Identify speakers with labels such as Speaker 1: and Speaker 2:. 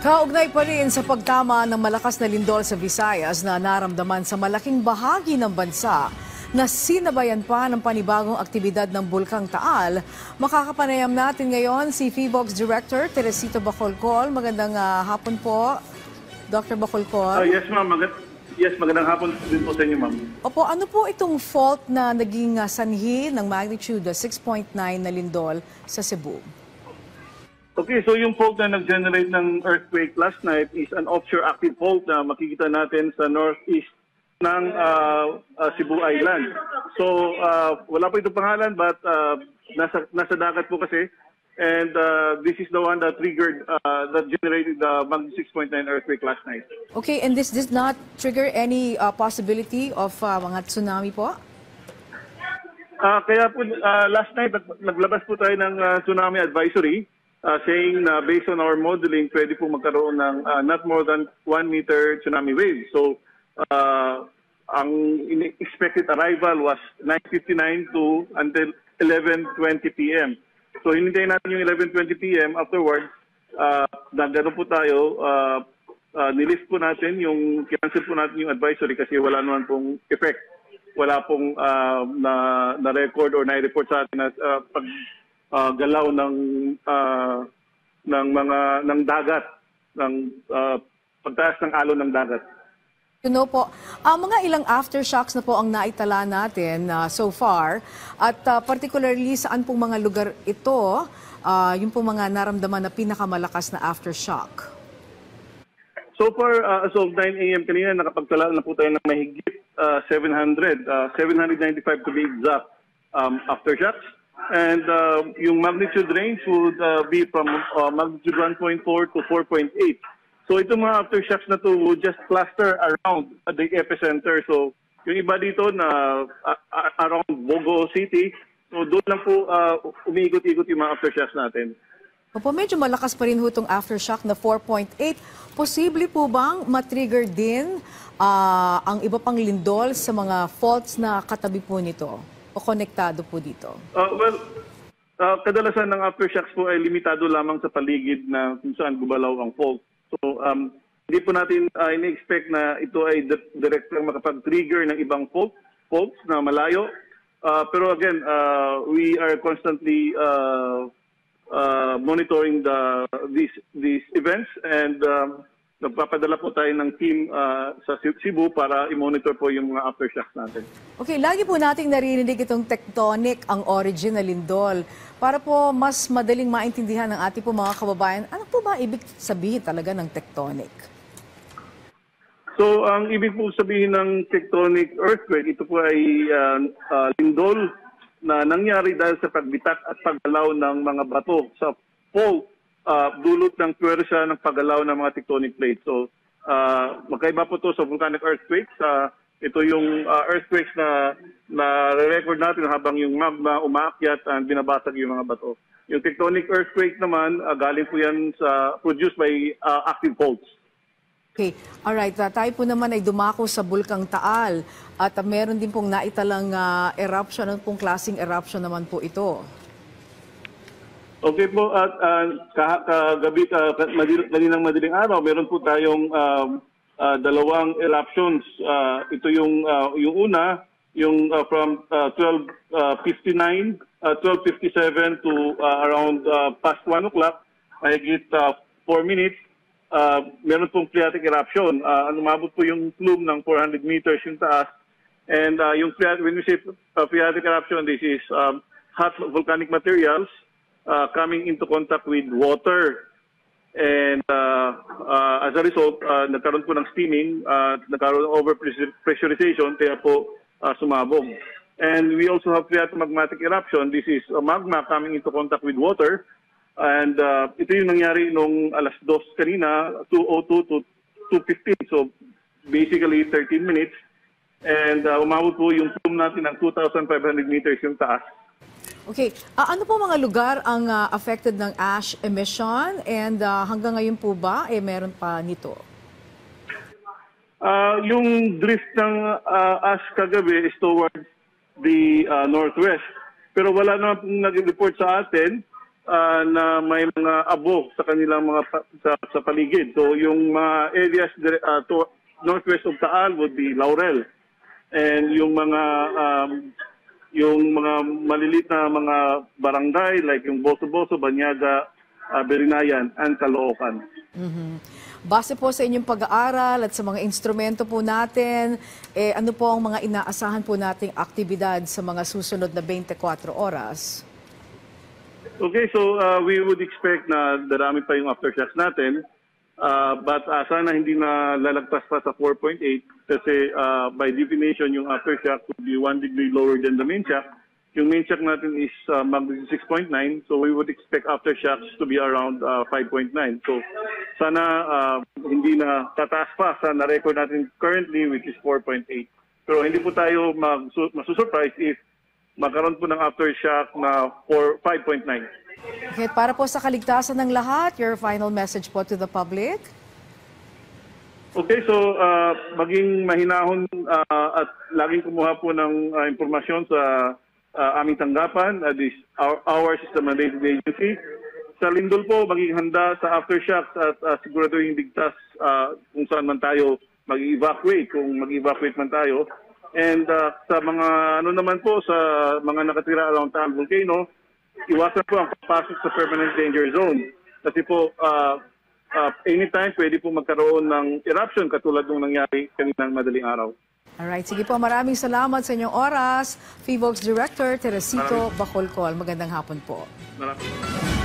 Speaker 1: Kaugnay pa rin sa pagtama ng malakas na lindol sa Visayas na naramdaman sa malaking bahagi ng bansa na sinabayan pa ng panibagong aktibidad ng Bulkang Taal. Makakapanayam natin ngayon si PHIVOLCS Director Teresito Bacolcol. Magandang hapon po, Dr. Bacolcol.
Speaker 2: Yes, ma'am. Magandang hapon din po sa inyo, ma'am.
Speaker 1: Opo, ano po itong fault na naging sanhi ng magnitude 6.9 na lindol sa Cebu?
Speaker 2: Okay, so yung fault na nag-generate ng earthquake last night is an offshore active fault na makikita natin sa northeast ng Cebu Island. So, wala po itong pangalan but nasa dagat po kasi. And this is the one that triggered, that generated the magnitude 6.9 earthquake last night.
Speaker 1: Okay, and this did not trigger any possibility of mga tsunami po?
Speaker 2: Kaya po, last night, naglabas po tayo ng tsunami advisory. Saying na based on our modeling, pwede po magkaroon ng not more than 1 meter tsunami wave. So, ang expected arrival was 9:59 to until 11:20 p.m. So, hinintay natin yung 11:20 p.m. Afterwards, nagano po tayo, nilist po natin cancel po natin yung advisory kasi wala naman pong effect. Wala pong na-record or na-report sa atin na galaw ng dagat, ng pagtaas ng alon ng dagat.
Speaker 1: Po, mga ilang aftershocks na po ang naitala natin so far at particularly saan pong mga lugar ito, yung pong mga naramdaman na pinakamalakas na aftershock?
Speaker 2: So far, as of 9 a.m. kanina, nakapagtala na po tayo ng mahigit 795 to be exact aftershocks. And yung magnitude range would be from magnitude 1.4 to 4.8. So itong mga aftershocks na to would just cluster around the epicenter. So yung iba dito na around Bogo City, so doon lang po umiikot-ikot yung mga aftershocks natin.
Speaker 1: Opo, medyo malakas pa rin ho itong aftershock na 4.8. Posible po bang matrigger din ang iba pang lindol sa mga faults na katabi po nito? O konektado po dito?
Speaker 2: Kadalasan ng aftershocks po ay limitado lamang sa paligid na kung saan gumalaw ang fault. So, hindi po natin ini-expect na ito ay direct lang makapag-trigger ng ibang faults na malayo. Pero again, we are constantly monitoring these events and nagpapadala po tayo ng team sa Cebu para i-monitor po yung mga aftershocks natin.
Speaker 1: Okay, lagi po nating naririnig itong tectonic ang origin na lindol. Para po mas madaling maintindihan ng ating po mga kababayan, ano po ba ibig sabihin talaga ng tectonic?
Speaker 2: So, ang ibig po sabihin ng tectonic earthquake, ito po ay lindol na nangyari dahil sa pagbitak at paggalaw ng mga bato sa fault dulot ng puwersa ng paggalaw ng mga tectonic plates. So, magkaiba po ito sa volcanic earthquakes. Ito yung earthquakes na re-record natin habang yung magma umaakyat at binabasag yung mga bato. Yung tectonic earthquake naman, galing po yan produced by active faults.
Speaker 1: Okay, alright. Tayo po naman ay dumako sa Bulkang Taal at meron din pong naitalang eruption. Ano pong klaseng eruption naman po ito?
Speaker 2: Okay po, at kagabi, kaninang madaling araw, meron po tayong dalawang eruptions. Ito yung una, yung from 12:57 to around past 1 o'clock, mahigit 4 minutes, meron pong phreatic eruption. Umabot po yung plume ng 400 meters yung taas. And when we say phreatic eruption, this is hot volcanic materials coming into contact with water. And as a result, nagkaroon po ng steaming, nagkaroon ng overpressurization, kaya po sumabog. And we also have phreatomagmatic eruption. This is magma coming into contact with water. And ito yung nangyari nung alas 2 kanina, 2:02 to 2:15. So basically 13 minutes. And umabot po yung plume natin ng 2,500 meters yung taas.
Speaker 1: Okay. Ano po mga lugar ang affected ng ash emission and hanggang ngayon po ba meron pa nito?
Speaker 2: Yung drift ng ash kagabi is towards the northwest. Pero wala naman pong nag-report sa atin na may mga abo sa kanilang mga sa paligid. So yung mga areas to northwest of Taal would be Laurel. And yung mga malilit na mga barangay like yung Boso-Boso, Banyaga, Berinayan, and Caloocan.
Speaker 1: Base po sa inyong pag-aaral at sa mga instrumento po natin, ano po ang mga inaasahan po nating aktibidad sa mga susunod na 24 oras?
Speaker 2: Okay, so we would expect na darami pa yung aftershocks natin. But sana hindi na lalagpas pa sa 4.8 kasi by definition yung aftershock would be 1 degree lower than the main shock. Yung main shock natin is magnitude 6.9, so we would expect aftershocks to be around 5.9. So sana hindi na tataas pa sa na-record natin currently which is 4.8. Pero hindi po tayo masusurprise if magkaroon po ng aftershock na 5.9.
Speaker 1: Okay, para po sa kaligtasan ng lahat, your final message po to the public?
Speaker 2: Okay, so maging mahinahon at laging kumuha po ng impormasyon sa aming tanggapan, this our System Mandated Agency. Sa Lindol po, maging handa sa aftershocks at siguraduhin ligtas kung saan man tayo mag-evacuate, kung mag-evacuate man tayo. And sa mga naman po, sa mga nakatira around Taal Volcano, iwasan po ang papasok sa permanent danger zone. Kasi po, anytime pwede po magkaroon ng eruption katulad ng nangyari kaninang madaling araw.
Speaker 1: Alright, sige po, maraming salamat sa inyong oras. PHIVOLCS Director Teresito Bacolcol. Magandang hapon po.
Speaker 2: Maraming